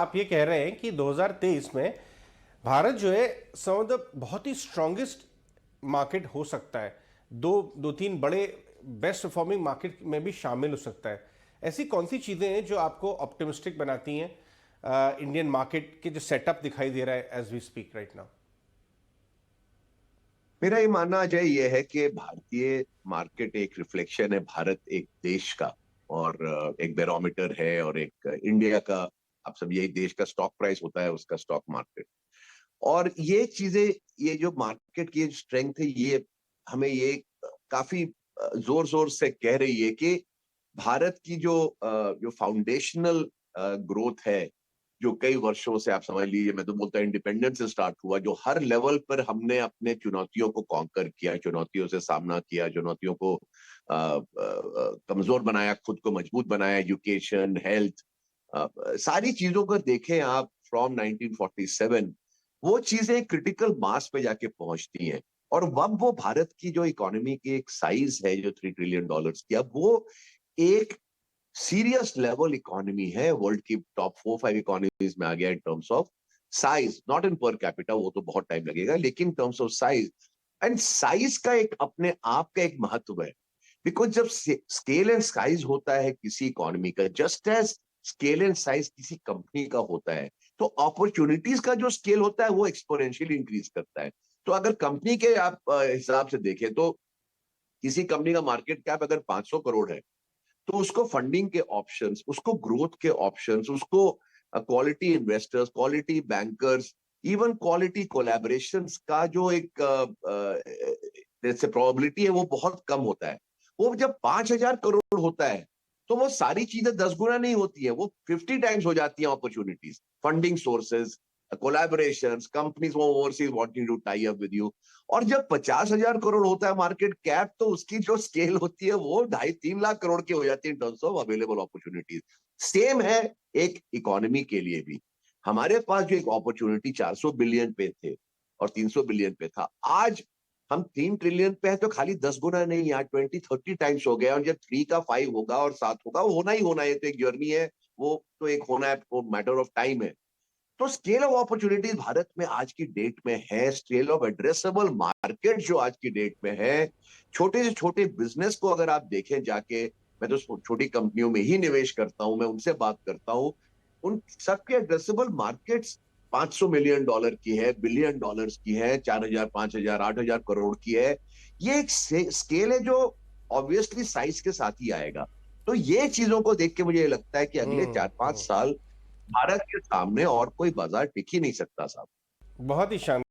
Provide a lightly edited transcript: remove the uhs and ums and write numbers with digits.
आप ये कह रहे हैं कि 2023 में भारत जो है सम ऑफ द बहुत ही स्ट्रॉन्गेस्ट मार्केट हो सकता है। दो दो तीन बड़े बेस्ट परफॉर्मिंग मार्केट में भी शामिल हो सकता है। ऐसी कौन सी चीज़ें हैं जो आपको ऑप्टिमिस्टिक बनाती हैं इंडियन मार्केट के जो सेटअप दिखाई दे रहा है as we speak right now? मेरा ये मानना अजय ये है कि भारतीय मार्केट एक रिफ्लेक्शन है भारत एक देश का। और एक बैरोमीटर है और एक इंडिया का। आप सब यही देश का स्टॉक प्राइस होता है उसका स्टॉक मार्केट। और ये चीजें, ये जो मार्केट की स्ट्रेंथ है ये हमें ये काफी जोर जोर से कह रही है कि भारत की जो फाउंडेशनल ग्रोथ है, जो कई वर्षों से आप समझ लीजिए, मैं तो बोलता हूँ इंडिपेंडेंस से स्टार्ट हुआ, जो हर लेवल पर हमने अपने चुनौतियों को कॉन्कर किया, चुनौतियों से सामना किया, चुनौतियों को कमजोर बनाया, खुद को मजबूत बनाया, एजुकेशन, हेल्थ, सारी चीजों को देखें आप फ्रॉम 1947, वो चीजें क्रिटिकल मास पे जाके पहुंचती हैं। और अब वो भारत की जो इकोनॉमी की एक साइज है जो $3 ट्रिलियन की, अब वो एक सीरियस लेवल इकोनॉमी है, वर्ल्ड की टॉप 4-5 इकोनॉमीज में आ गया in terms of size, not in per capita, वो तो बहुत टाइम लगेगा, लेकिन terms of size. And size का एक अपने आप का एक महत्व है। बिकॉज जब स्केल एंड साइज होता है किसी इकोनॉमी का, just as scale and size किसी कंपनी का होता है, तो अपॉर्चुनिटीज का जो स्केल होता है वो एक्सपोनेंशियली इंक्रीज करता है। तो अगर कंपनी के आप हिसाब से देखें तो किसी कंपनी का मार्केट कैप अगर 500 करोड़ है, तो उसको फंडिंग के ऑप्शंस, उसको ग्रोथ के ऑप्शंस, उसको quality investors, quality bankers, even quality collaborations का जो एक जैसे प्रोबेबिलिटी है वो बहुत कम होता है। वो जब 5,000 करोड़ होता है तो वो सारी चीजें 10 गुना नहीं होती है, वो 50 टाइम्स हो जाती है opportunities, funding sources, collaborations, companies overseas wanting to tie up with you. और जब 50,000 करोड़ होता है मार्केट कैप, तो उसकी जो स्केल होती है वो 2.5-3 लाख करोड़ की हो जाती है in terms of available opportunities. Same है एक इकोनॉमी के लिए भी। हमारे पास जो एक अपॉर्चुनिटी 400 बिलियन पे थे और 300 बिलियन पे था, आज हम 3 ट्रिलियन पे है, तो खाली 10 गुना नहीं, यहाँ 20-30 टाइम्स हो गया। और जब 3 का 5 होगा और 7 होगा, वो होना ही होना है, तो एक जर्नी है, वो तो एक होना है, वो मैटर ऑफ टाइम है। तो स्केल ऑफ अपॉर्चुनिटीज भारत में आज की डेट में है, स्केल ऑफ एड्रेसेबल मार्केट जो आज की डेट में है, छोटे से छोटे बिजनेस को अगर आप देखें जाके, मैं तो छोटी कंपनियों में ही निवेश करता हूं, मैं उनसे बात करता हूं, उन सबके एड्रेसेबल मार्केट्स $500 मिलियन की है, बिलियन डॉलर्स की है, 4,000, 5,000, 8,000 करोड़ की है। ये एक स्केल है जो ऑब्वियसली साइज के साथ ही आएगा। तो ये चीजों को देख के मुझे लगता है कि अगले 4-5 साल भारत के सामने और कोई बाजार टिक ही नहीं सकता साहब। बहुत ही शानदार।